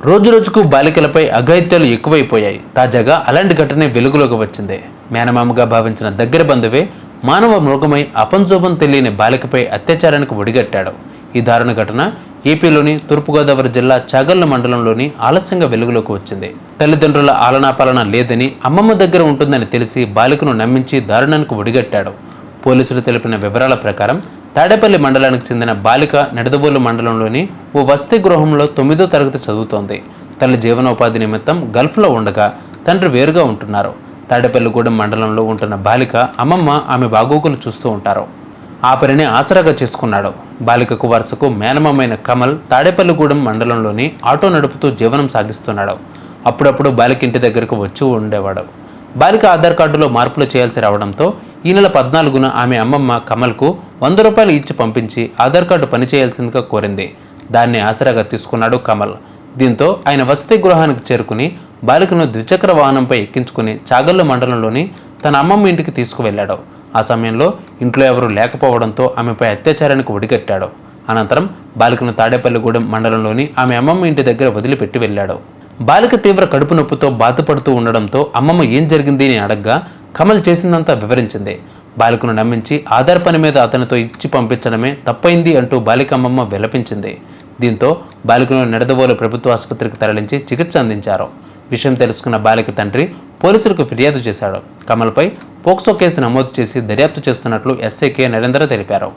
రోజురోజుకు బాలికలపై అఘాయిత్యాలు ఎక్కువైపోయాయి. తాజాగా అలాంటి ఘటనే వెలుగులోకి వచ్చింది. మేనమామగా భావించిన దగ్గర బంధువే మానవ మృగమై అపంజోపం తెలియని బాలికపై అత్యాచారానికి ఒడిగట్టాడు. ఈ దారుణ ఘటన ఏపీలోని తూర్పుగోదావరి జిల్లా చాగళ్ల మండలంలోని ఆలస్యంగా వెలుగులోకి వచ్చింది. తల్లిదండ్రుల ఆలనాపాలన లేదని, అమ్మమ్మ దగ్గర ఉంటుందని తెలిసి బాలికను నమ్మించి దారుణానికి ఒడిగట్టాడు. పోలీసులు తెలిపిన వివరాల ప్రకారం తాడేపల్లి మండలానికి చెందిన బాలిక నిడదవోలు మండలంలోని ఓ వసతి గృహంలో 9వ తరగతి చదువుతోంది. తల్లి జీవనోపాధి నిమిత్తం గల్ఫ్లో ఉండగా తండ్రి వేరుగా ఉంటున్నారు. తాడేపల్లిగూడెం మండలంలో ఉంటున్న బాలిక అమ్మమ్మ ఆమె బాగోగులు చూస్తూ ఉంటారు. ఆ పనిని ఆసరాగా చేసుకున్నాడు. బాలికకు వరుసకు మేనమామైన కమల్ తాడేపల్లిగూడెం మండలంలోని ఆటో నడుపుతూ జీవనం సాగిస్తున్నాడు. అప్పుడప్పుడు బాలిక ఇంటి దగ్గరకు వచ్చి ఉండేవాడు. బాలిక ఆధార్ కార్డులో మార్పులు చేయాల్సి రావడంతో ఈ నెల 14న ఆమె అమ్మమ్మ కమల్కు 100 రూపాయలు ఇచ్చి పంపించి ఆధార్ కార్డు పనిచేయాల్సిందిగా కోరింది. దాన్ని ఆసరాగా తీసుకున్నాడు కమల్. దీంతో ఆయన వసతి గృహానికి చేరుకుని బాలికను ద్విచక్ర వాహనంపై ఎక్కించుకుని చాగళ్ల మండలంలోని తన అమ్మమ్మ ఇంటికి తీసుకువెళ్లాడు. ఆ సమయంలో ఇంట్లో ఎవరూ లేకపోవడంతో ఆమెపై అత్యాచారానికి ఒడిగట్టాడు. అనంతరం బాలికను తాడేపల్లిగూడెం మండలంలోని ఆమె అమ్మమ్మ ఇంటి దగ్గర వదిలిపెట్టి వెళ్ళాడు. బాలిక తీవ్ర కడుపు నొప్పితో బాధపడుతూ ఉండడంతో అమ్మమ్మ ఏం జరిగింది అని అడగ్గా కమల్ చేసిందంతా వివరించింది. బాలికను నమ్మించి ఆధార్ పని మీద అతనితో ఇచ్చి పంపించడమే తప్పైంది అంటూ బాలిక అమ్మమ్మ విలపించింది. దీంతో బాలికను నిడదవోలు ప్రభుత్వ ఆసుపత్రికి తరలించి చికిత్స అందించారు. విషయం తెలుసుకున్న బాలిక తండ్రి పోలీసులకు ఫిర్యాదు చేశాడు. కమల్పై పోక్సో కేసు నమోదు చేసి దర్యాప్తు చేస్తున్నట్లు ఎస్ఐ కె నరేంద్ర తెలిపారు.